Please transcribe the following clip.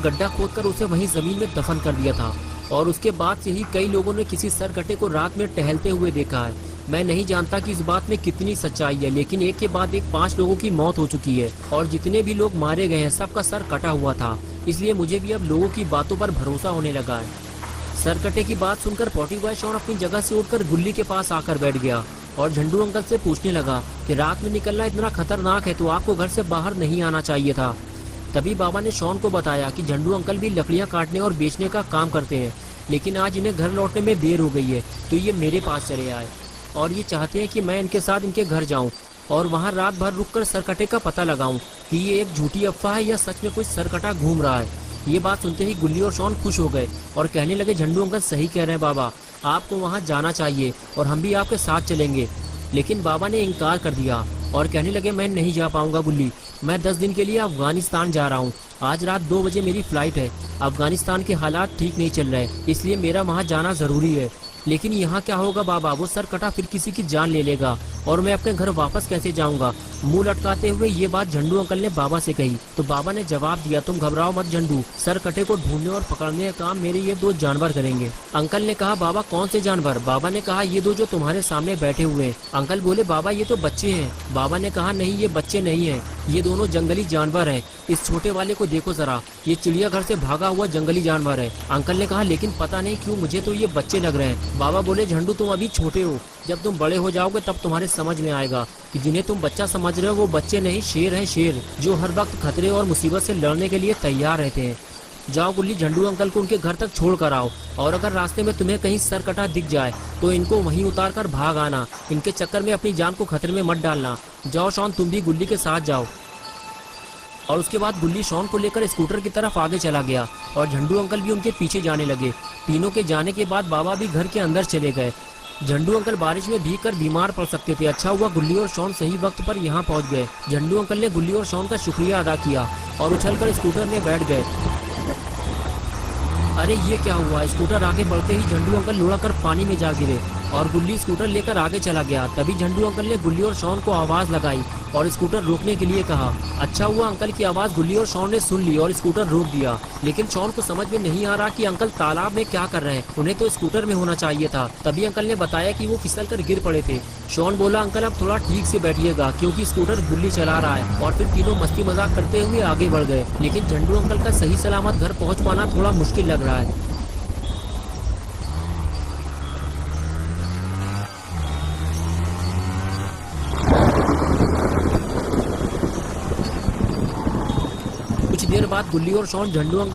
गड्ढा खोदकर उसे वहीं जमीन में दफन कर दिया था और उसके बाद से ही कई लोगों ने किसी सरकटे को रात में टहलते हुए देखा है। मैं नहीं जानता कि इस बात में कितनी सच्चाई है, लेकिन एक के बाद एक 5 लोगों की मौत हो चुकी है और जितने भी लोग मारे गए हैं सबका सर कटा हुआ था। इसलिए मुझे भी अब लोगों की बातों पर भरोसा होने लगा है। सरकटे की बात सुनकर पॉटी बॉय शॉन अपनी जगह से उठकर गुल्ली के पास आकर बैठ गया और झंडू अंकल से पूछने लगा कि रात में निकलना इतना खतरनाक है तो आपको घर से बाहर नहीं आना चाहिए था। तभी बाबा ने शॉन को बताया कि झंडू अंकल भी लकड़ियां काटने और बेचने का काम करते हैं, लेकिन आज इन्हें घर लौटने में देर हो गई है तो ये मेरे पास चले आए और ये चाहते हैं कि मैं इनके साथ इनके घर जाऊं और वहां रात भर रुककर सरकटे का पता लगाऊं कि ये एक झूठी अफवाह है या सच में कोई सरकटा घूम रहा है। ये बात सुनते ही गुल्ली और शॉन खुश हो गए और कहने लगे, झंडू अंकल सही कह रहे हैं बाबा, आपको वहां जाना चाहिए और हम भी आपके साथ चलेंगे। लेकिन बाबा ने इनकार कर दिया और कहने लगे, मैं नहीं जा पाऊंगा गुल्ली, मैं 10 दिन के लिए अफगानिस्तान जा रहा हूँ। आज रात 2 बजे मेरी फ्लाइट है। अफगानिस्तान के हालात ठीक नहीं चल रहे, इसलिए मेरा वहाँ जाना जरूरी है। लेकिन यहाँ क्या होगा बाबा, वो सर कटा फिर किसी की जान ले लेगा और मैं अपने घर वापस कैसे जाऊंगा। मुंह लटकाते हुए ये बात झंडू अंकल ने बाबा से कही तो बाबा ने जवाब दिया, तुम घबराओ मत झंडू, सर कटे को ढूंढने और पकड़ने का काम मेरे ये 2 जानवर करेंगे। अंकल ने कहा, बाबा कौन से जानवर? बाबा ने कहा, ये 2 जो तुम्हारे सामने बैठे हुए हैं। अंकल बोले, बाबा ये तो बच्चे हैं। बाबा ने कहा, नहीं ये बच्चे नहीं है, ये दोनों जंगली जानवर है। इस छोटे वाले को देखो जरा, ये चिड़ियाघर से भागा हुआ जंगली जानवर है। अंकल ने कहा, लेकिन पता नहीं क्यों मुझे तो ये बच्चे लग रहे हैं। बाबा बोले, झंडू तुम अभी छोटे हो, जब तुम बड़े हो जाओगे तब तुम्हारे समझ में आएगा कि जिन्हें तुम बच्चा समझ रहे हो वो बच्चे नहीं, शेर हैं, शेर जो हर वक्त खतरे और मुसीबत से लड़ने के लिए तैयार रहते हैं। जाओ गुल्ली, झंडू अंकल को उनके घर तक छोड़ कर आओ और अगर रास्ते में तुम्हें कहीं सर कटा दिख जाए तो इनको वहीं उतार कर भाग आना। इनके चक्कर में अपनी जान को खतरे में मत डालना। जाओ शॉन, तुम भी गुल्ली के साथ जाओ। और उसके बाद गुल्ली शॉन को लेकर स्कूटर की तरफ आगे चला गया और झंडू अंकल भी उनके पीछे जाने लगे। तीनों के जाने के बाद बाबा भी घर के अंदर चले गए। झंडू अंकल बारिश में भीगकर बीमार पड़ सकते थे। अच्छा हुआ गुल्ली और शॉन सही वक्त पर यहाँ पहुँच गए। झंडू अंकल ने गुल्ली और शॉन का शुक्रिया अदा किया और उछलकर स्कूटर में बैठ गए। अरे ये क्या हुआ, स्कूटर आगे बढ़ते ही झंडू अंकल लुढ़क कर पानी में जा गिरे और गुल्ली स्कूटर लेकर आगे चला गया। तभी झंडू अंकल ने गुल्ली और शॉन को आवाज लगाई और स्कूटर रोकने के लिए कहा। अच्छा हुआ अंकल की आवाज गुल्ली और शॉन ने सुन ली और स्कूटर रोक दिया। लेकिन शॉन को समझ में नहीं आ रहा कि अंकल तालाब में क्या कर रहे हैं, उन्हें तो स्कूटर में होना चाहिए था। तभी अंकल ने बताया कि वो फिसल कर गिर पड़े थे। शॉन बोला, अंकल अब थोड़ा ठीक से बैठिएगा क्योंकि स्कूटर गुल्ली चला रहा है। और फिर तीनों मस्ती मजाक करते हुए आगे बढ़ गए। लेकिन झंडू अंकल का सही सलामत घर पहुँच पाना थोड़ा मुश्किल लग रहा है। कुछ देर बाद गुल्ली और शॉन झंडू